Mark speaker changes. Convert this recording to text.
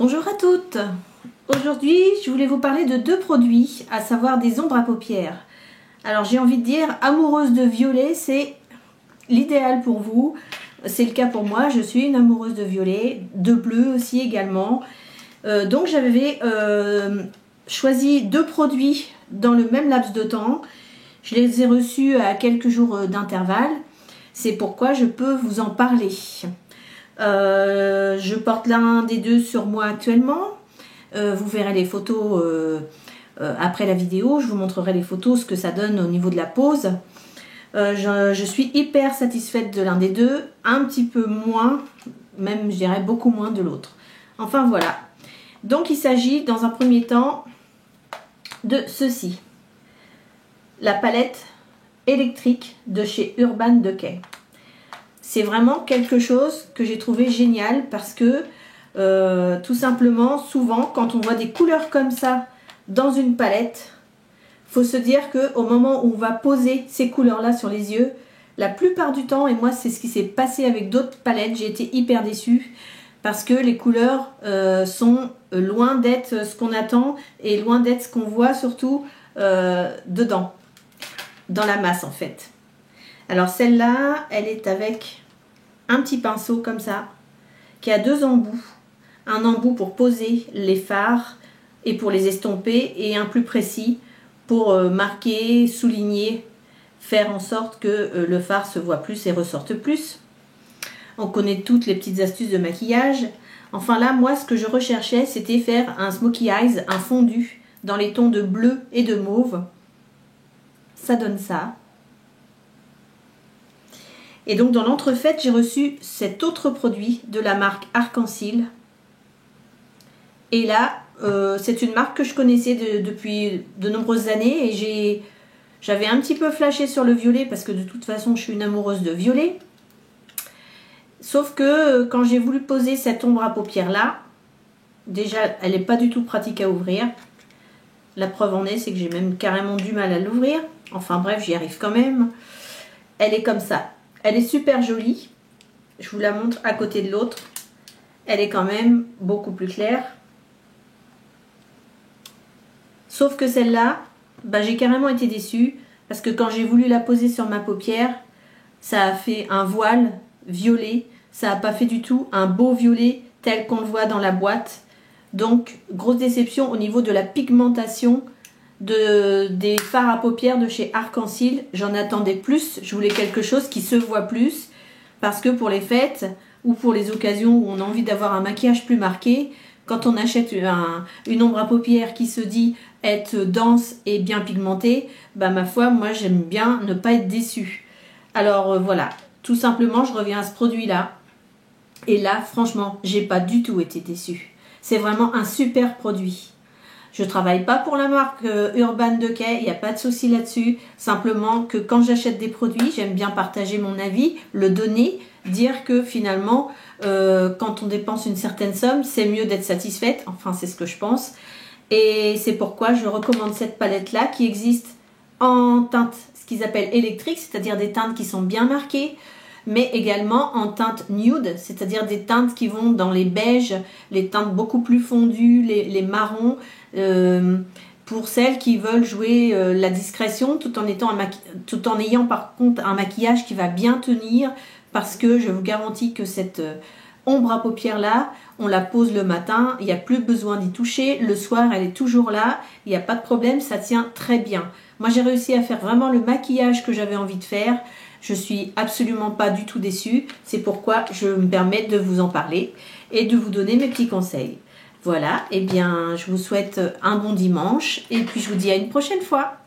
Speaker 1: Bonjour à toutes. Aujourd'hui, je voulais vous parler de deux produits, à savoir des ombres à paupières. Alors j'ai envie de dire, amoureuse de violet, c'est l'idéal pour vous. C'est le cas pour moi, je suis une amoureuse de violet, de bleu aussi également. Donc j'avais choisi deux produits dans le même laps de temps. Je les ai reçus à quelques jours d'intervalle. C'est pourquoi je peux vous en parler. Je porte l'un des deux sur moi actuellement. Vous verrez les photos après la vidéo. Je vous montrerai les photos, ce que ça donne au niveau de la pose. Je suis hyper satisfaite de l'un des deux, un petit peu moins, même je dirais beaucoup moins de l'autre. Enfin voilà. Donc il s'agit dans un premier temps de ceci. La palette électrique de chez Urban Decay. C'est vraiment quelque chose que j'ai trouvé génial parce que tout simplement, souvent, quand on voit des couleurs comme ça dans une palette, il faut se dire qu'au moment où on va poser ces couleurs-là sur les yeux, la plupart du temps, et moi c'est ce qui s'est passé avec d'autres palettes, j'ai été hyper déçue parce que les couleurs sont loin d'être ce qu'on attend et loin d'être ce qu'on voit surtout dedans, dans la masse en fait. Alors celle-là, elle est avec un petit pinceau comme ça, qui a deux embouts. Un embout pour poser les fards et pour les estomper, et un plus précis pour marquer, souligner, faire en sorte que le fard se voit plus et ressorte plus. On connaît toutes les petites astuces de maquillage. Enfin là, moi, ce que je recherchais, c'était faire un smokey eyes, un fondu, dans les tons de bleu et de mauve. Ça donne ça. Et donc dans l'entrefaite, j'ai reçu cet autre produit de la marque Arc-en-Ciel. Et là, c'est une marque que je connaissais depuis de nombreuses années et j'avais un petit peu flashé sur le violet parce que de toute façon, je suis une amoureuse de violet. Sauf que quand j'ai voulu poser cette ombre à paupières là, déjà, elle n'est pas du tout pratique à ouvrir. La preuve en est, c'est que j'ai même carrément du mal à l'ouvrir. Enfin bref, j'y arrive quand même. Elle est comme ça. Elle est super jolie. Je vous la montre à côté de l'autre. Elle est quand même beaucoup plus claire. Sauf que celle-là, j'ai carrément été déçue. Parce que quand j'ai voulu la poser sur ma paupière, ça a fait un voile violet. Ça n'a pas fait du tout un beau violet tel qu'on le voit dans la boîte. Donc, grosse déception au niveau de la pigmentation des fards à paupières de chez Arc-en-Ciel. J'en attendais plus, je voulais quelque chose qui se voit plus, parce que pour les fêtes ou pour les occasions où on a envie d'avoir un maquillage plus marqué, quand on achète une ombre à paupières qui se dit être dense et bien pigmentée, ma foi, moi j'aime bien ne pas être déçue. Alors voilà, tout simplement je reviens à ce produit là, et là franchement j'ai pas du tout été déçue. C'est vraiment un super produit. Je ne travaille pas pour la marque Urban Decay, il n'y a pas de souci là-dessus. Simplement que quand j'achète des produits, j'aime bien partager mon avis, le donner, dire que finalement, quand on dépense une certaine somme, c'est mieux d'être satisfaite. Enfin, c'est ce que je pense. Et c'est pourquoi je recommande cette palette-là qui existe en teinte, ce qu'ils appellent électrique, c'est-à-dire des teintes qui sont bien marquées, mais également en teinte nude, c'est-à-dire des teintes qui vont dans les beiges, les teintes beaucoup plus fondues, les marrons, pour celles qui veulent jouer la discrétion tout en ayant par contre un maquillage qui va bien tenir, parce que je vous garantis que cette ombre à paupières là, on la pose le matin, il n'y a plus besoin d'y toucher, le soir elle est toujours là, il n'y a pas de problème, ça tient très bien. Moi j'ai réussi à faire vraiment le maquillage que j'avais envie de faire. Je suis absolument pas du tout déçue. C'est pourquoi je me permets de vous en parler et de vous donner mes petits conseils. Voilà, et bien je vous souhaite un bon dimanche et puis je vous dis à une prochaine fois.